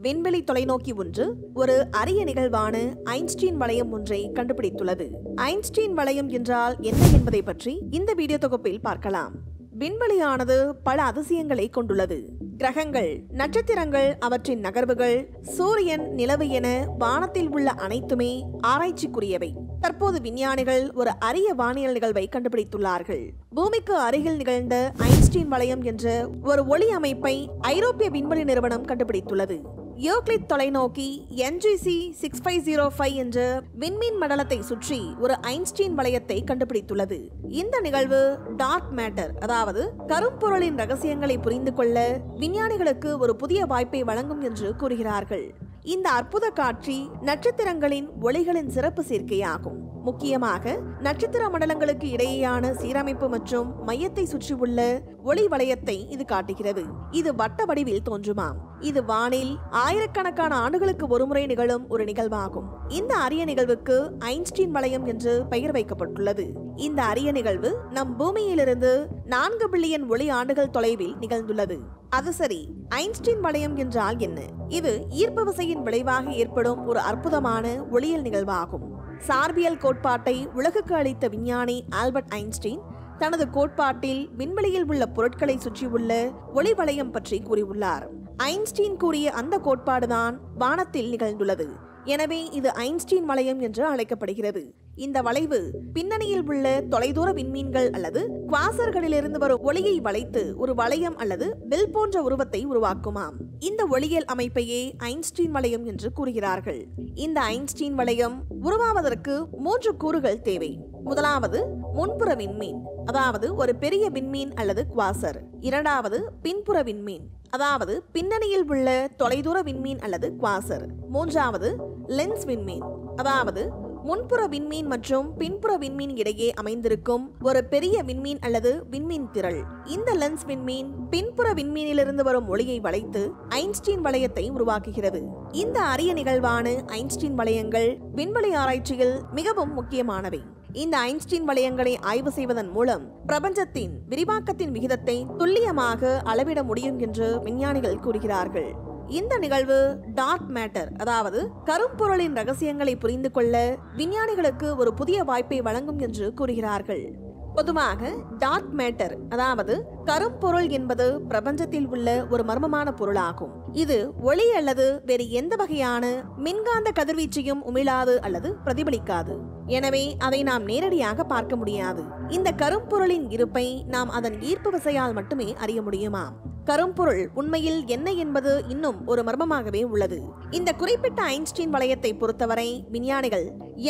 விண்வெளி தொலைநோக்கி ஒன்று ஒரு அரிய நிகழ்வான ஐன்ஸ்டீன் வளையம் ஒன்றை கண்டுபிடித்துள்ளது. ஐன்ஸ்டீன் வளையம் என்றால் என்ன என்பதை பற்றி இந்த வீடியோ தொகுப்பில் பார்க்கலாம். விண்வெளியானது பல அதிசயங்களை கொண்டுள்ளது. கிரகங்கள், நட்சத்திரங்கள், அவற்றின் நகர்வுகள், சூரியன், நிலவு என வானத்தில் உள்ள அனைத்துமே ஆராய்ச்சிக்குரியவை. தற்போது விஞ்ஞானிகள் ஒரு அரிய வானியல் நிகழ்வை கண்டுபிடித்துள்ளார்கள். பூமிக்கு அருகில் நிகழ்ந்த ஐன்ஸ்டீன் வளையம் என்ற ஒரு ஒளி அமைப்பை ஐரோப்பிய விண்வெளி நிறுவனம் கண்டுபிடித்துள்ளது. யூக்ளிட் தொலைநோக்கி NGC 6505 என்ற விண்மீன் மண்டலத்தை சுற்றி ஒரு ஐன்ஸ்டீன் வளையத்தை கண்டுபிடித்துள்ளது. இந்த நிகழ்வு டார்க் மேட்டர், அதாவது கரும்பொருளின் ரகசியங்களை புரிந்து கொள்ள விஞ்ஞானிகளுக்கு ஒரு புதிய வாய்ப்பை வழங்கும் என்று கூறுகிறார்கள். இந்த அற்புத காட்சி நட்சத்திரங்களின் ஒளிகளின் சிறப்பு சேர்க்கையாகும். முக்கியமாக நட்சத்திர மண்டலங்களுக்கு இடையேயான சீரமைப்பு மற்றும் மையத்தை சுற்றியுள்ள ஒளி வளையத்தை இது காட்டுகிறது. இது வட்ட வடிவில் தோன்றுமாம். இது வானில் ஆயிரக்கணக்கான ஆண்டுகளுக்கு ஒருமுறை நிகழும் ஒரு நிகழ்வாகும். இந்த அரிய நிகழ்வுக்கு ஐன்ஸ்டீன் வளையம் என்று பெயர் வைக்கப்பட்டுள்ளது. இந்த அரிய நிகழ்வு நம் பூமியிலிருந்து 4 பில்லியன் ஒளி ஆண்டுகள் தொலைவில் நிகழ்ந்துள்ளது. அது சரி, ஐன்ஸ்டீன் வளையம் என்றால் என்ன? இது ஈர்ப்பு விசையின் விளைவாக ஏற்படும் ஒரு அற்புதமான ஒளியியல் நிகழ்வாகும். சார்பியல் கோட்பாட்டை உலகுக்கு அளித்த விஞ்ஞானி ஆல்பர்ட் ஐன்ஸ்டீன் தனது கோட்பாட்டில் விண்வெளியில் உள்ள பொருட்களை சுற்றியுள்ள ஒளி வளையம் பற்றி கூறியுள்ளார். ஐன்ஸ்டீன் கூறிய அந்த கோட்பாடுதான் வானத்தில் நிகழ்ந்துள்ளது. எனவே இது ஐன்ஸ்டீன் வளையம் என்று அழைக்கப்படுகிறது. இந்த வளைவு பின்னணியில் உள்ள தொலைதூர விண்மீன்கள் அல்லது குவாசர்களிலிருந்து வரும் ஒளியை வளைத்து ஒரு வளையம் அல்லது பெல் போன்ற உருவத்தை உருவாக்குமாம். இந்த ஒளியியல் அமைப்பையே ஐன்ஸ்டீன் வளையம் என்று கூறுகிறார்கள். இந்த ஐன்ஸ்டீன் வளையம் உருவாவதற்கு 3 கூறுகள் தேவை. முதலாவது முன்புற விண்மீன், அதாவது ஒரு பெரிய விண்மீன் அல்லது குவாசர். இரண்டாவது பின்புற விண்மீன், அதாவது பின்னணியில் உள்ள தொலைதூர விண்மீன் அல்லது குவாசர். மூன்றாவது லென்ஸ் விண்மீன், அதாவது முன்புற விண்மீன் மற்றும் பின்புற விண்மீன் இடையே அமைந்திருக்கும் ஒரு பெரிய விண்மீன் அல்லது விண்மீன் திரள். இந்த லென்ஸ் விண்மீன் பின்புற விண்மீனிலிருந்து வரும் ஒளியை வளைத்து ஐன்ஸ்டீன் வளையத்தை உருவாக்குகிறது. இந்த அரிய நிகழ்வான ஐன்ஸ்டீன் வளையங்கள் விண்வெளி ஆராய்ச்சியில் மிகவும் முக்கியமானவை. இந்த ஐன்ஸ்டீன் வளையங்களை ஆய்வு செய்வதன் மூலம் பிரபஞ்சத்தின் விரிவாக்கத்தின் விகிதத்தை துல்லியமாக அளவிட முடியும் என்று விஞ்ஞானிகள் கூறுகிறார்கள். இந்த நிகழ்வு டார்க் மேட்டர், அதாவது கரும்பொருளின் ரகசியங்களை புரிந்து கொள்ள விஞ்ஞானிகளுக்கு ஒரு புதிய வாய்ப்பை வழங்கும் என்று கூறுகிறார்கள். பொதுவாக டார்க் மேட்டர், அதாவது கரும்பொருள் என்பது பிரபஞ்சத்தில் உள்ள ஒரு மர்மமான பொருளாகும். இது ஒளி அல்லது வேறு எந்த வகையான மின்காந்த கதிர்வீச்சையும் உமிழாது அல்லது பிரதிபலிக்காது. எனவே அதை நாம் நேரடியாக பார்க்க முடியாது. இந்த கரும்பொருளின் இருப்பை நாம் அதன் ஈர்ப்பு விசையால் மட்டுமே அறிய முடியுமாம். கரும்பொருள் உண்மையில் என்ன என்பது இன்னும் ஒரு மர்மமாகவே உள்ளது. இந்த குறிப்பிட்ட ஐன்ஸ்டீன் வளையத்தை பொறுத்தவரை விஞ்ஞானிகள்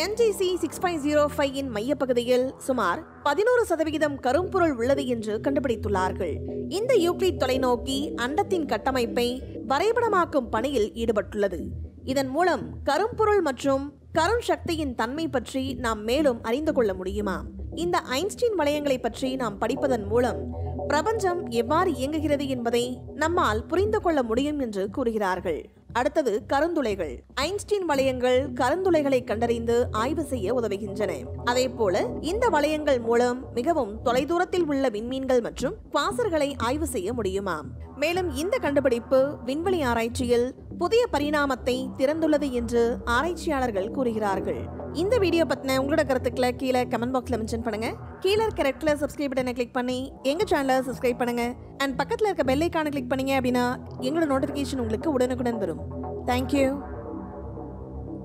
NGC 6505 இன் மையப்பகுதியில் சுமார் 11% கரும்பொருள் உள்ளது என்று கண்டுபிடித்துள்ளார்கள். இந்த யூக்ளிட் தொலைநோக்கி அண்டத்தின் கட்டமைப்பை வரைபடமாக்கும் பணியில் ஈடுபட்டுள்ளது. இதன் மூலம் கரும்பொருள் மற்றும் கரும் சக்தியின் தன்மை பற்றி நாம் மேலும் அறிந்து கொள்ள முடியுமா? இந்த ஐன்ஸ்டீன் வளையங்களை பற்றி நாம் படிப்பதன் மூலம் பிரபஞ்சம் எவ்வாறு இயங்குகிறது என்பதை நம்மால் புரிந்து கொள்ள முடியும் என்று கூறுகிறார்கள். அடுத்தது கருந்துளைகள். ஐன்ஸ்டீன் வளையங்கள் கருந்துளைகளை கண்டறிந்து ஆய்வு செய்ய உதவுகின்றன. அதே போல இந்த வளையங்கள் மூலம் மிகவும் தொலைதூரத்தில் உள்ள விண்மீன்கள் மற்றும் குவாசர்களை ஆய்வு செய்ய முடியுமாம். மேலும் இந்த கண்டுபிடிப்பு விண்வெளி ஆராய்ச்சியில் புதிய பரிணாமத்தை திறந்துள்ளது என்று ஆராய்ச்சியாளர்கள் கூறுகிறார்கள். இந்த வீடியோ பத்தின உங்களோட கருத்துக்களை கீழே கமெண்ட் பாக்ஸ்ல மென்ஷன் பண்ணுங்க. கீழே இருக்க ரெட் கலர் சப்ஸ்கிரைப் பட்டனை கிளிக் பண்ணி எங்க சேனலை சப்ஸ்கிரைப் பண்ணுங்க. அண்ட் பக்கத்துல இருக்க பெல் ஐகானை கிளிக் பண்ணீங்க அப்படின்னா எங்களோட நோட்டிபிகேஷன் உங்களுக்கு உடனுக்குடன் வரும். தேங்க்யூ.